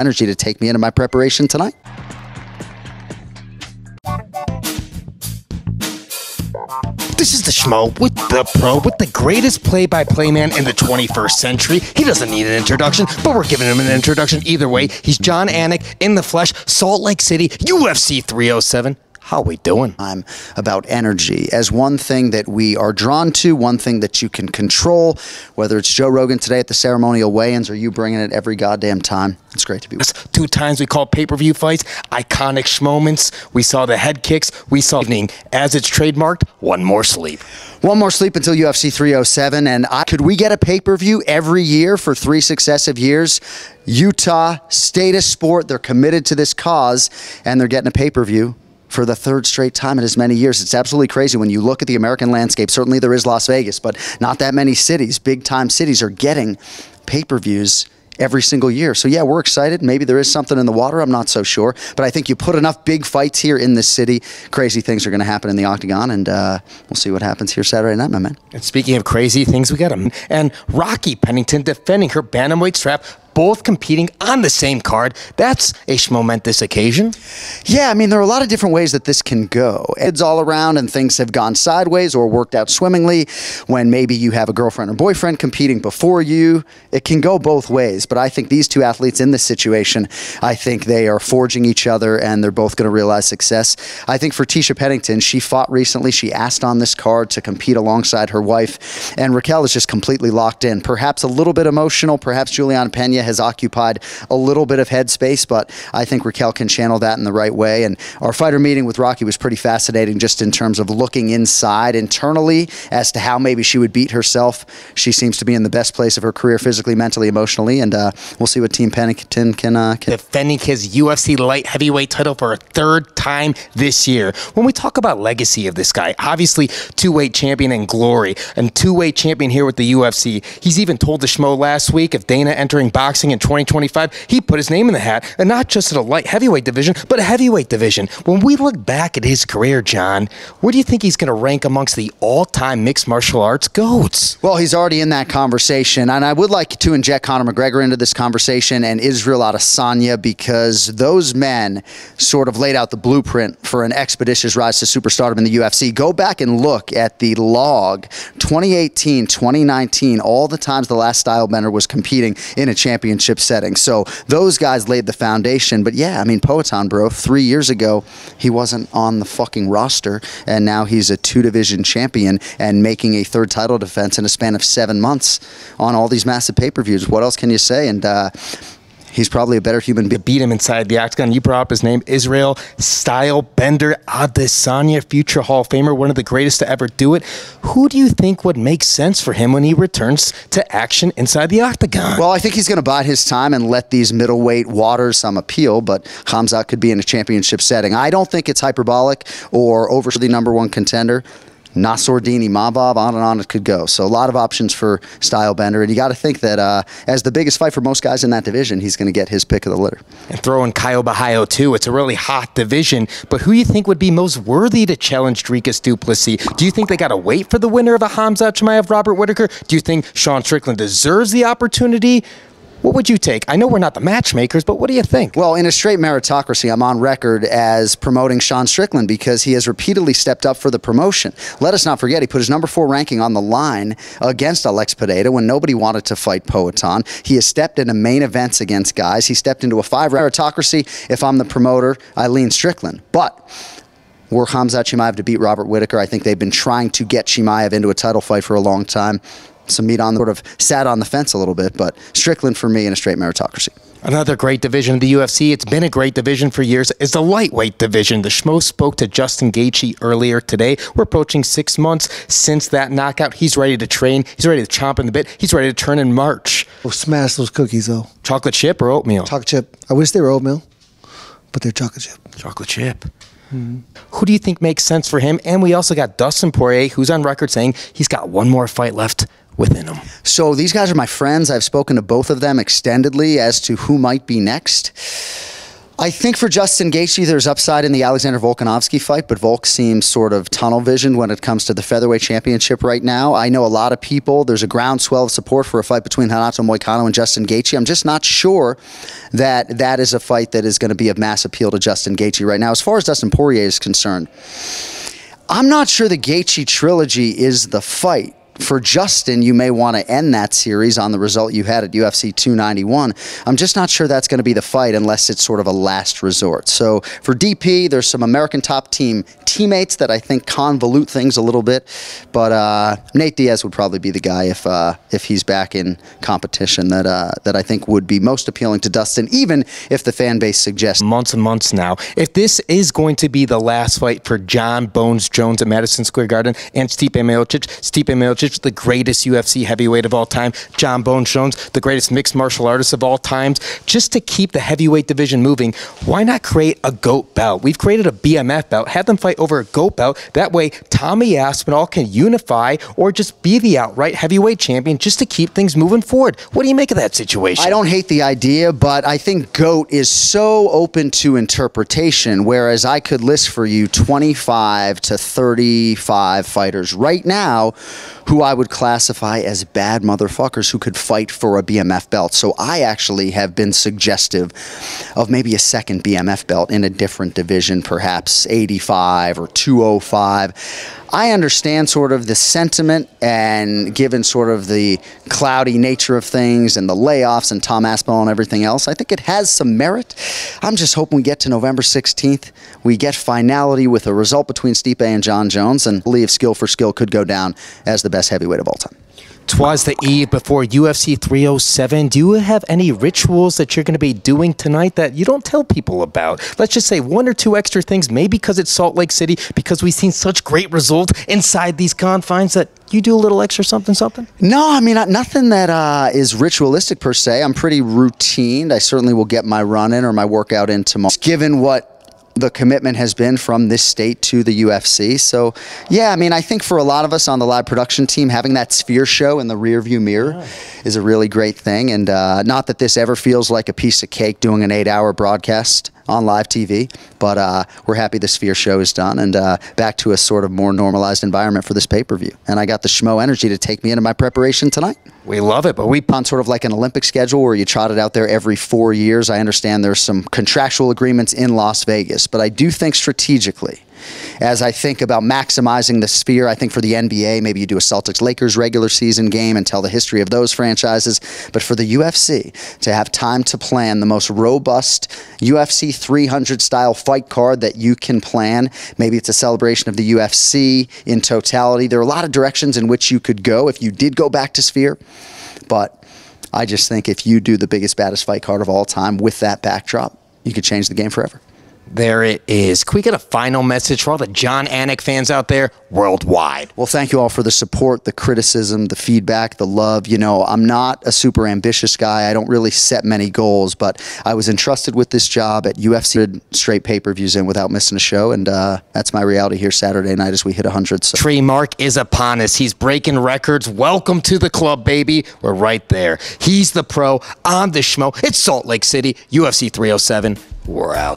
energy to take me into my preparation tonight. This is the Schmo with the pro, with the greatest play-by-play man in the 21st century. He doesn't need an introduction, but we're giving him an introduction either way. He's Jon Anik in the flesh, Salt Lake City, UFC 307. How we doing? I'm about energy as one thing that we are drawn to, one thing that you can control, whether it's Joe Rogan today at the ceremonial weigh-ins or you bringing it every goddamn time. It's great to be with you. 2 times we called pay-per-view fights, iconic schmoments. We saw the head kicks. We saw evening as it's trademarked, one more sleep. One more sleep until UFC 307, and could we get a pay-per-view every year for 3 successive years? Utah, state of sport, they're committed to this cause, and they're getting a pay-per-view for the 3rd straight time in as many years. It's absolutely crazy when you look at the American landscape. Certainly there is Las Vegas, but not that many cities, big-time cities, are getting pay-per-views every single year. So yeah, we're excited. Maybe there is something in the water. I'm not so sure. But I think you put enough big fights here in this city, crazy things are going to happen in the octagon, and we'll see what happens here Saturday night, my man. And speaking of crazy things, we got him. And Rocky Pennington defending her bantamweight strap, both competing on the same card. That's a momentous occasion. Yeah, I mean, there are a lot of different ways that this can go. It's all around and things have gone sideways or worked out swimmingly when maybe you have a girlfriend or boyfriend competing before you. It can go both ways, but I think these 2 athletes in this situation, I think they are forging each other and they're both going to realize success. I think for Tisha Pennington, she fought recently. She asked on this card to compete alongside her wife, and Raquel is just completely locked in. Perhaps a little bit emotional, perhaps Juliana Pena has occupied a little bit of headspace, but I think Raquel can channel that in the right way. And our fighter meeting with Rocky was pretty fascinating just in terms of looking inside internally as to how maybe she would beat herself. She seems to be in the best place of her career physically, mentally, emotionally, and we'll see what Team Pennington can. Defending his UFC light heavyweight title for a 3rd time this year. When we talk about legacy of this guy, obviously 2-weight champion in glory and 2-weight champion here with the UFC. He's even told the Schmo last week of Dana entering boxing in 2025, he put his name in the hat, and not just at a light heavyweight division, but a heavyweight division. When we look back at his career, John, where do you think he's going to rank amongst the all-time mixed martial arts GOATs? Well, he's already in that conversation, and I would like to inject Conor McGregor into this conversation and Israel Adesanya, because those men sort of laid out the blueprint for an expeditious rise to superstardom in the UFC. Go back and look at the log, 2018, 2019, all the times the last stylebender was competing in a championship setting. So those guys laid the foundation. But yeah, I mean, Poatan, bro, 3 years ago, he wasn't on the fucking roster, and now he's a 2-division champion and making a 3rd title defense in a span of 7 months on all these massive pay-per-views. What else can you say? And he's probably a better human being. Beat him inside the octagon. You brought up his name, Israel Stylebender Adesanya, future Hall of Famer, one of the greatest to ever do it. Who do you think would make sense for him when he returns to action inside the octagon? Well, I think he's going to bide his time and let these middleweight waters some appeal, but Khamzat could be in a championship setting. I don't think it's hyperbolic or over the #1 contender. Nassourdini, Mavov, on and on it could go. So a lot of options for Stylebender, and you got to think that as the biggest fight for most guys in that division, he's going to get his pick of the litter. And throw in Caio Borralho too. It's a really hot division, but who do you think would be most worthy to challenge Dricus du Plessis? Do you think they got to wait for the winner of a Khamzat Chimaev, Robert Whittaker? Do you think Sean Strickland deserves the opportunity? What would you take? I know we're not the matchmakers, but what do you think? Well, in a straight meritocracy, I'm on record as promoting Sean Strickland because he has repeatedly stepped up for the promotion. Let us not forget, he put his #4 ranking on the line against Alex Pereira when nobody wanted to fight Poatan. He has stepped into main events against guys. He stepped into a 5 meritocracy. If I'm the promoter, I lean Strickland. But were Khamzat Chimaev to beat Robert Whittaker, I think they've been trying to get Chimaev into a title fight for a long time. Some meat on the sort of sat on the fence a little bit, but Strickland for me in a straight meritocracy. Another great division of the UFC, it's been a great division for years, is the lightweight division. The Schmo spoke to Justin Gaethje earlier today. We're approaching 6 months since that knockout. He's ready to train. He's ready to chomp in the bit. He's ready to turn in March. Oh, smash those cookies, though. Chocolate chip or oatmeal? Chocolate chip. I wish they were oatmeal, but they're chocolate chip. Chocolate chip. Who do you think makes sense for him? And we also got Dustin Poirier, who's on record saying he's got one more fight left within him. So these guys are my friends. I've spoken to both of them extendedly as to who might be next. I think for Justin Gaethje, there's upside in the Alexander Volkanovski fight, but Volk seems sort of tunnel visioned when it comes to the featherweight championship right now. I know a lot of people, there's a groundswell of support for a fight between Renato Moicano and Justin Gaethje. I'm just not sure that that is a fight that is going to be of mass appeal to Justin Gaethje right now. As far as Dustin Poirier is concerned, I'm not sure the Gaethje trilogy is the fight. For Justin, you may want to end that series on the result you had at UFC 291. I'm just not sure that's going to be the fight unless it's sort of a last resort. So for DP, there's some American top team teammates that I think convolute things a little bit. But Nate Diaz would probably be the guy if he's back in competition that I think would be most appealing to Dustin, even if the fan base suggests. Months and months now. If this is going to be the last fight for John Bones Jones at Madison Square Garden and Stipe Miocic, the greatest UFC heavyweight of all time, John Bones Jones, the greatest mixed martial artist of all times, just to keep the heavyweight division moving, why not create a GOAT bout? We've created a BMF bout. Have them fight over a GOAT bout. That way, Tommy Aspinall can unify or just be the outright heavyweight champion just to keep things moving forward. What do you make of that situation? I don't hate the idea, but I think GOAT is so open to interpretation, whereas I could list for you 25 to 35 fighters right now who I would classify as bad motherfuckers who could fight for a BMF belt. So I actually have been suggestive of maybe a second BMF belt in a different division, perhaps 85 or 205. I understand sort of the sentiment, and given sort of the cloudy nature of things and the layoffs and Tom Aspinall and everything else, I think it has some merit. I'm just hoping we get to November 16th. We get finality with a result between Stipe and John Jones, and believe skill for skill could go down as the best heavyweight of all time. 'Twas the eve before UFC 307. Do you have any rituals that you're going to be doing tonight that you don't tell people about? Let's just say one or two extra things, maybe because it's Salt Lake City, because we've seen such great results inside these confines that you do a little extra something? No, I mean, nothing that is ritualistic per se. I'm pretty routine. I certainly will get my run in or my workout in tomorrow, given what the commitment has been from this state to the UFC. So, yeah, I mean, I think for a lot of us on the live production team, having that Sphere show in the rearview mirror is a really great thing. And not that this ever feels like a piece of cake doing an 8-hour broadcast on live TV, but we're happy the Sphere show is done and back to a sort of more normalized environment for this pay-per-view. And I got the schmo energy to take me into my preparation tonight. We love it, but we on sort of like an Olympic schedule where you trot it out there every 4 years. I understand there's some contractual agreements in Las Vegas, but I do think strategically, as I think about maximizing the Sphere, I think for the NBA, maybe you do a Celtics-Lakers regular season game and tell the history of those franchises. But for the UFC, to have time to plan the most robust UFC 300-style fight card that you can plan, maybe it's a celebration of the UFC in totality. There are a lot of directions in which you could go if you did go back to Sphere. But I just think if you do the biggest, baddest fight card of all time with that backdrop, you could change the game forever. There it is. Can we get a final message for all the Jon Anik fans out there worldwide? Well, thank you all for the support, the criticism, the feedback, the love. You know, I'm not a super ambitious guy. I don't really set many goals, but I was entrusted with this job at UFC, straight pay-per-views in without missing a show, and that's my reality here Saturday night as we hit 100. So. Trey Mark is upon us. He's breaking records. Welcome to the club, baby. We're right there. He's the pro. I'm the schmo. It's Salt Lake City, UFC 307. We're out.